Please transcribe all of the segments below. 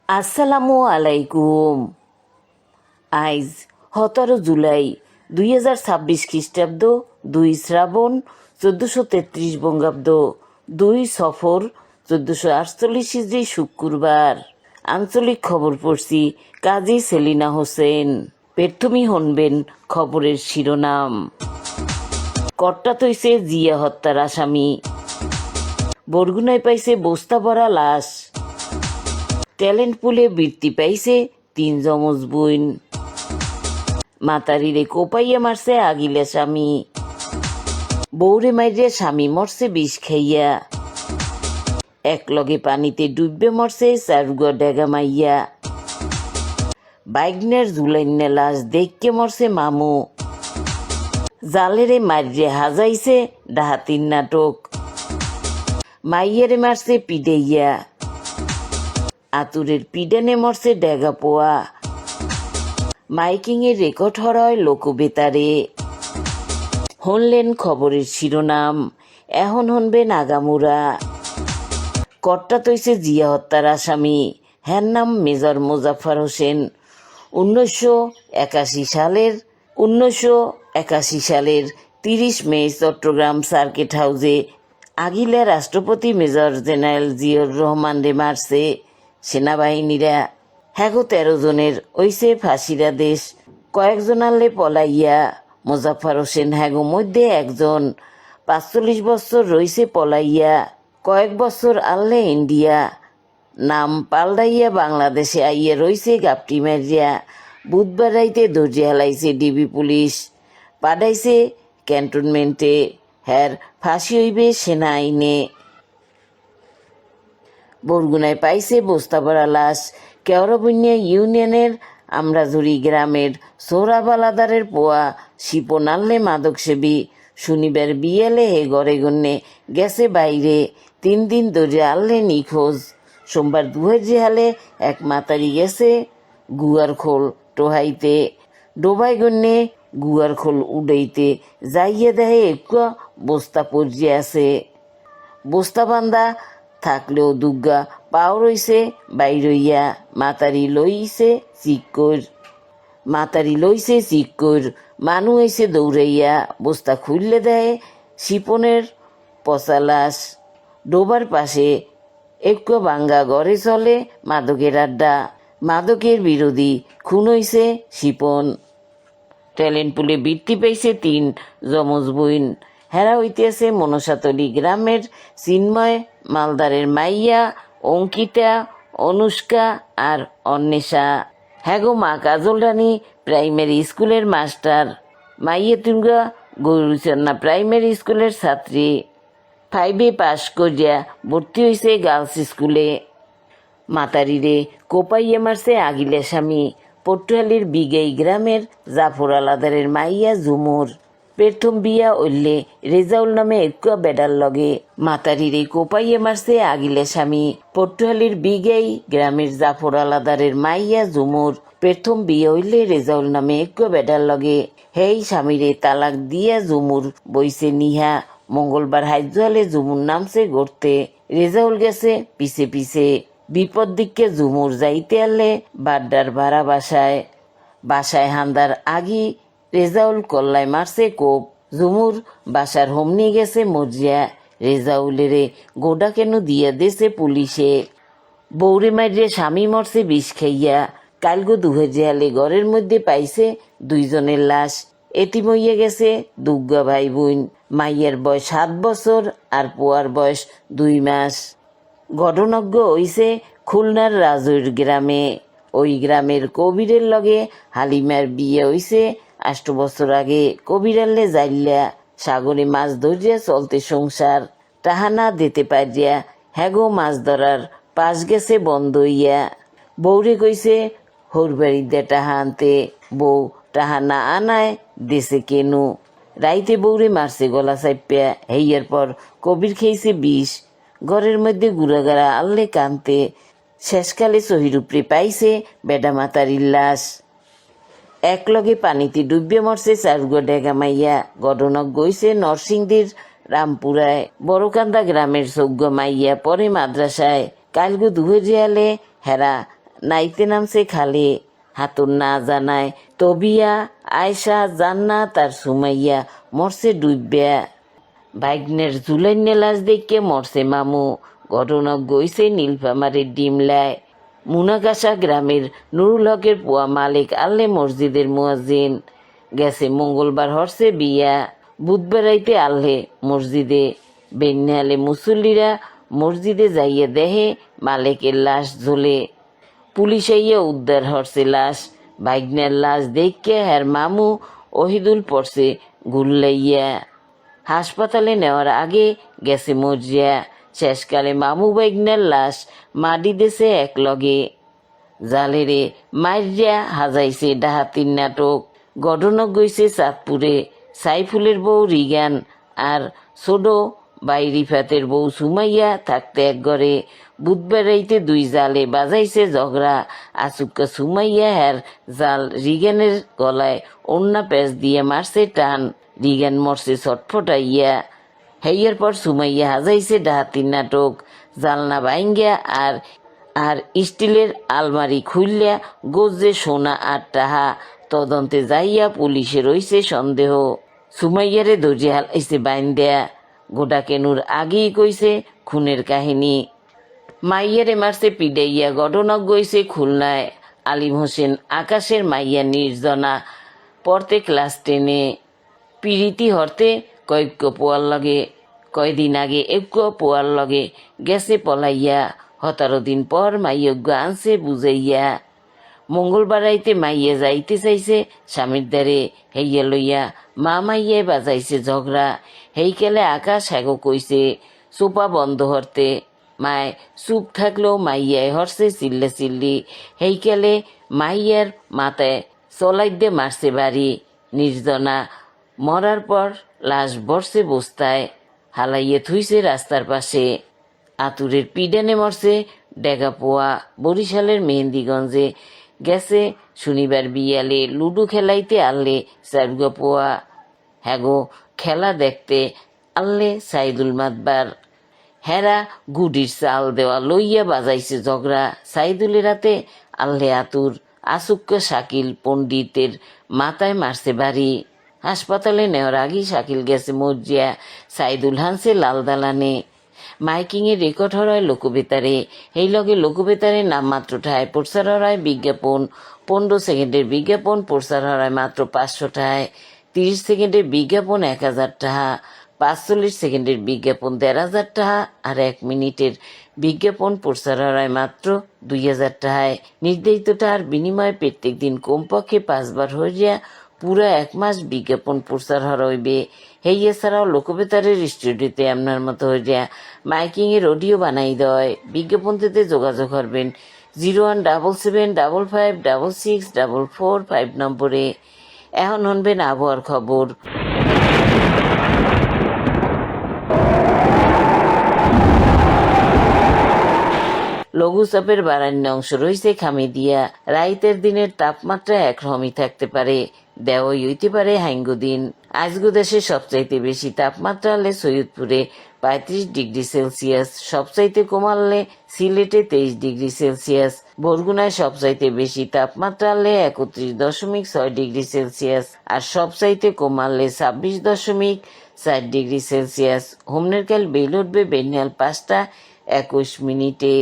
আসসালামু আলাইকুম। আইজ 17 জুলাই 2026 খ্রিস্টাব্দ 2 শ্রাবণ 1433 বঙ্গাব্দ 2 সফর 1448 হিজরি শুক্রবার। আঞ্চলিক খবর পড়ছি কাজী সেলিনা হোসেন। প্রথমেই শুনবেন খবরের শিরোনাম। কর্তা তৈছে জিয়া হত্যার আসামি। বরগুনায় পাইছে বস্তা ভরা লাশ। ট্যালেন্ট পুলে বৃত্তি পাইছে 3 যমজ বোন। মাতারিরে কোপাইয়া মারছে আগিলে স্বামী। বৌরে মাইরে স্বামী মরছে বিষ খাইয়া। এক লগে পানিতে ডুববে মরছে চারুগা ডেগা মাইয়া। বাইগনের জুলাইন্যা লাশ দেখকে মরছে মামু। জালেরে মারিয়ে হাজাইছে ডাহাতির নাটক। মাইয়ারে মারছে পিডেইয়া। আতুরের পিডানে মরছে ডেগা পোয়া। মাইকিং এর রেকর্ড হরয় লোকবেতারে। শুনলেন খবরের শিরোনাম, এখন শুনবেন আগামুরা। কর্তা তৈছে জিয়া হত্যার আসামি। হ্যার নাম মেজর মোজাফফর হোসেন। 1981 সালের 30 মে চট্টগ্রাম সার্কিট হাউসে আগিলা রাষ্ট্রপতি মেজর জেনারেল জিয়র রহমান রে মারছে সেনাবাহিনীরা। হ্যাগো 13 জনের ওইসে ফাঁসিরা দেশ। কয়েকজন আনলে পলাইয়া। মোজাফফর হোসেন হ্যাগো মধ্যে একজন। 45 বছর রইছে পলাইয়া। কয়েক বছর আনলে ইন্ডিয়া। নাম পাল্টাইয়া বাংলাদেশে আইয়া রইছে গাপটি মারিয়া। বুধবার রাইতে ধৈর্য হেলাইছে ডিবি পুলিশ। পাঠাইছে ক্যান্টনমেন্টে। হ্যার ফাঁসি হইবে সেনা আইনে। বরগুনায় পাইছে বস্তা ভরা লাশ। কেওড়াবুনিয়া ইউনিয়নের আমরাজুরি গ্রামের সোহরাবালাদারের পোয়া শিপন আনলে মাদকসেবী। শনিবার বিয়েলে হে গড়ে গণ্যে গেছে বাইরে। 3 দিন ধরে আনলে নিখোঁজ। সোমবার দুহের জেহালে এক মাতারি গেছে গুয়ার খোল টোহাইতে। ডোবাই গণ্যে গুয়ার খোল উড়াইতে যাইয়ে দেহে একটু বস্তা পড়িয়ে আছে। বস্তা বান্ধা থাকলেও দুর্গা পাও রইছে বাইরইয়া। মাতারি লইছে চিক্কর। মানু হইছে দৌড়াইয়া। বস্তা খুললে দেয় শিপনের পচা লাশ। ডোবার পাশে একটু ভাঙ্গা ঘরে চলে মাদকের আড্ডা। মাদকের বিরোধী খুন হইছে শিপন। ট্যালেন্ট পুলে বৃত্তি পাইছে 3 যমজ বোন। হেরা হইতেছে মনসাতলী গ্রামের চিন্ময় মালদারের মাইয়া অঙ্কিতা, অনুষ্কা আর অন্বেষা। হ্যাগো মা কাজল রানী প্রাইমারি স্কুলের মাস্টার। মাইয়া তুঙ্গা গৌরচন্না প্রাইমারি স্কুলের ছাত্রী। 5 পাশ করিয়া ভর্তি হয়েছে গার্লস স্কুলে। মাতারিরে কোপাইয়া মারছে আগিলে স্বামী। পটুয়ালির বিগেই গ্রামের জাফর আলাদারের মাইয়া ঝুমুর। প্রথম বিয়া হইলে রেজাউল নামে একটু বেডার লগে। মাতারিরে কোপাইয়া মারছে আগিলে স্বামী। পটুয়ালির বিগেই গ্রামের জাফর আলাদারের মাইয়া ঝুমুর। প্রথম বিয়ে হইলে রেজাউল নামে একটু বেডার লগে। হেই স্বামীরে তালাক দিয়া ঝুমুর বইছে নিহা। মঙ্গলবার হাইজুয়ালে ঝুমুর নামছে গড়তে। রেজাউল গেছে পিছে পিছে। বিপদ দিককে ঝুমুর যাইতে আনলে বাড্ডার ভাড়া বাসায় হান্দার আগি রেজাউল কল্লায় মারছে কোপ। ঝুমুর বাসার হোমনি গেছে মজিয়া। রেজাউলেরে গোডা কেন দিয়া দেছে পুলিশে। বৌরে মারিয়ে স্বামী মরছে বিষ খাইয়া। কালগো দুহের জেহালে ঘরের মধ্যে পাইছে 2 জনের লাশ। এতিম হইয়া গেছে দুগ্গা ভাই বোন। মাইয়ের বয়স 7 বছর আর পোয়ার বয়স 2 মাস। ঘটনজ্ঞ হইছে খুলনার রাজৈর গ্রামে। ওই গ্রামের কবিরের লগে হালিমার বিয়ে হইছে 8 বছর আগে। কবিরাল্লে যাইল্লা সাগরে মাছ ধরিয়া চলতে সংসার। টাহা না দিতে পারিয়া হ্যাগো মাছ ধরার পাশ গেছে বন্ধ হইয়া। বৌরে কইছে হোর বাড়িতে টাহা আনতে। বউ টাহা না আনায় দেশে কেনু। রাইতে বৌরে মারছে গলা চাইপিয়া। হেইয়ার পর কবির খেয়েছে বিষ। ঘরের মধ্যে গুড়াগাড়া আনলে কানতে। শেষকালে সহিরুপরে পাইছে বেডা মাতারির লাশ। এক লগে পানিতে ডুবিয়ে মরছে চারুগা ডেগা মাইয়া। ঘটনক গইছে নরসিংদীর রামপুরায়। বড়কান্দা গ্রামের সৌগ্য মাইয়া পরে মাদ্রাসায়। কালগো দুহের রিয়ালে হেরা নাইতে নামছে খালে, হাতুর না জানায় তবিয়া, আয়সা, জান্নাত আর সুমাইয়া মরছে ডুববিয়া। বাইগনের জুলাইনে লাশ দেখে মরছে মামু। ঘটনা গইছে নীলফামারীর ডিমলায়। মুনাকাশা গ্রামের নুরুল হকের পোয়া মালিক আল্লে মসজিদের মুয়াজ্জিন। গেছে মঙ্গলবার হরছে বিয়া। বুধবার রাইতে আল্লে মসজিদে বেন্যালে মুসল্লিরা মসজিদে যাইয়া দেহে মালিকের লাশ ঝোলে। পুলিশ আইয়া উদ্ধার হরছে লাশ। বাইগনের লাশ দেখে হ্যার মামু ওহিদুল পড়ছে গুল্লাইয়া। হাসপাতালে নেওয়ার আগে গেছে মরিয়া। শেষকালে মামু বাইগনের লাশ মাটি দেছে এক লগে। জালেরে মাইরিয়া হাজাইছে ডাহাতির নাটক। ঘটনা গইছে চাঁদপুরে। সাইফুলের বউ রিগান আর ছোটো বাই রিফাতের বউ সুমাইয়া থাকতে এক ঘরে। বুধবার রাইতে দুই জালে বাজাইছে ঝগড়া। আচুক্কা সুমাইয়া হ্যার জাল রিগানের গলায় ওড়না প্যাঁচ দিয়ে মারছে টান। রিগান মরছে ছটফটাইয়া। হেয়ার পর সুমাইয়া হাজাইছে ডাহাতির নাটক। জালনা বাইঙ্গা আর স্টিলের আলমারি খুললিয়া গোজে সোনা আর টাহা। তদন্তে যাইয়া পুলিশে রইছে সন্দেহ। সুমাইয়ারে ধৈর্য হালাইছে বাইন দেয়া। গোটা কেনুর আগেই কইছে খুনের কাহিনী। মাইয়ারে মারছে পিডাইয়া। ঘটনা গইছে খুলনায়। আলিম হোসেন আকাশের মাইয়া নির্জনা পড়তে ক্লাস 10-এ। পিরিতি হরতে কয়দিন আগে একো পোয়ার লগে গেছে পলাইয়া। 17 দিন পর মাইয়জ্ঞ আনছে বুঝাইয়া। মঙ্গলবার রাইতে মাইয়া যাইতে চাইছে স্বামীর দ্বারে। হেইয়া লইয়া মা মাইয়ায় বাজাইছে ঝগড়া। হেইকেলে আকাশ হ্যাগো কইছে চোপা বন্ধ হরতে। মায় চুপ থাকলেও মাইয়ায় হরছে চিল্লা চিল্লি। হেইকেলে মাইয়ার মাথায় চলাইতে মারছে বাড়ি। নির্জনা মরার পর লাশ বসছে বস্তায় হালাইয়ে থুইছে রাস্তার পাশে। আতুরের পিডানে মরছে ডেগাপোয়া। বরিশালের মেহেন্দিগঞ্জে গেছে শনিবার বিয়ালে লুডু খেলাইতে আল্লে সাইদগোপোয়া। হ্যাগো খেলা দেখতে আল্লে সাইদুল মাতবার। হেরা গুডির চাল দেওয়া লইয়া বাজাইছে ঝগড়া। সাইদুলের রাতে আল্লে আতুর আসুক্য শাকিল পণ্ডিতের মাথায় মারছে বাড়ি। হাসপাতালে নেওয়ার আগেই শাকিল গেছে মর্জিয়া। সাইদুল হানছে লাল দালানে। মাইকিংয়ে রেকর্ড হরায় লোকবেতারে। এই লগে লোকবেতারে নামমাত্র ঠায় প্রচার হরায় বিজ্ঞাপন। 15 সেকেন্ডের বিজ্ঞাপন প্রচার হরায় মাত্র 500 টায়। 30 সেকেন্ডের বিজ্ঞাপন 1000 টাকা। 45 সেকেন্ডের বিজ্ঞাপন 1500 টাকা। আর 1 মিনিটের বিজ্ঞাপন প্রচার হরায় মাত্র 2000 টাকায়। নির্ধারিত টাকার বিনিময়ে প্রত্যেক দিন কমপক্ষে 5 বার হইয়া পুরা 1 মাস বিজ্ঞাপন প্রচার হরা হইবে। হেই এছাড়াও লোকবেতারের স্টুডিওতে আপনার মতো হইয়া মাইকিংয়ের অডিও বানাই দেয়। বিজ্ঞাপন দিতে যোগাযোগ করবেন 0177555644 নম্বরে। এখন শুনবেন আবহাওয়ার খবর। লঘুচাপের বারান্য অংশ রয়েছে খামিদিয়া। রাইতের দিনের তাপমাত্রা একরকমই থাকতে পারে। দেওয়াই হইতে পারে হাইঙ্গো দিন। আজগো দেশে সবচাইতে বেশি তাপমাত্রা হলে সৈয়দপুরে 35 ডিগ্রি সেলসিয়াস, সবচাইতে কমালে সিলেটে 23 ডিগ্রি সেলসিয়াস, বরগুনায় সবচাইতে বেশি তাপমাত্রা হলে 31.6 ডিগ্রি সেলসিয়াস আর সবচাইতে কমালে 26.4 ডিগ্রি সেলসিয়াস। হোমনেরকাল বেল উঠবে বেনিয়াল 5:21।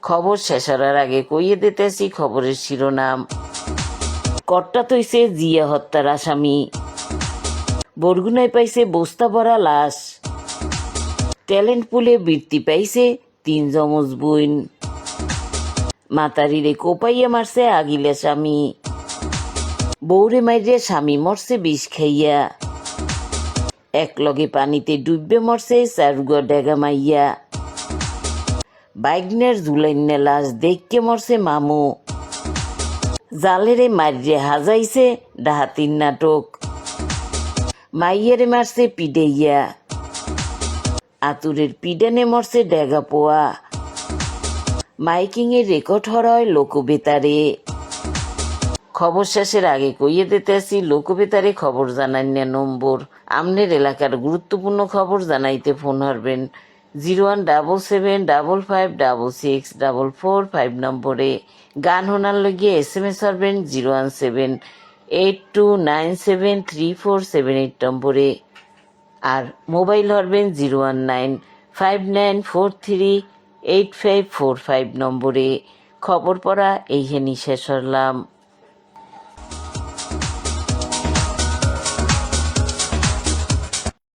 খবর শেষ হওয়ার আগে কইয়ে দিতেছি খবরের শিরোনাম। কট্টা তৈছে জিয়া হত্যার আসামি। বরগুনায় পাইছে বস্তা ভরা লাশ। ট্যালেন্ট পুলে বৃত্তি পাইছে 3 যমজ বোন। মাতারিরে কোপাইয়া মারছে আগিলা স্বামী। বৌরে মাইরিয়া স্বামী মরছে বিষ খাইয়া। এক লগে পানিতে ডুববে মরছে 4 ডেগা মাইয়া। বাইগনের জুলাইন্যা লাশ দেখকে মরছে মামু। জালেরে মারিয়ে হাজাইছে ডাহাতির নাটক। মাইয়ারে মারছে পিডাইয়া। আতুরের পিডানে মরছে ডেগাপোয়া। মাইকিংয়ের রেকর্ড হরয় লোকবেতারে। খবর শেষের আগে কইয়ে দিতেছি লোকবেতারে খবর জানাইনা নম্বর। আমনের এলাকার গুরুত্বপূর্ণ খবর জানাইতে ফোন হরবেন 01775564445 নম্বরে। গান শোনার লগে SMS করবেন 01782973478 নম্বরে। আর মোবাইল হরবেন 01959438545 নম্বরে। খবর পড়া এইখানি শেষ হলাম।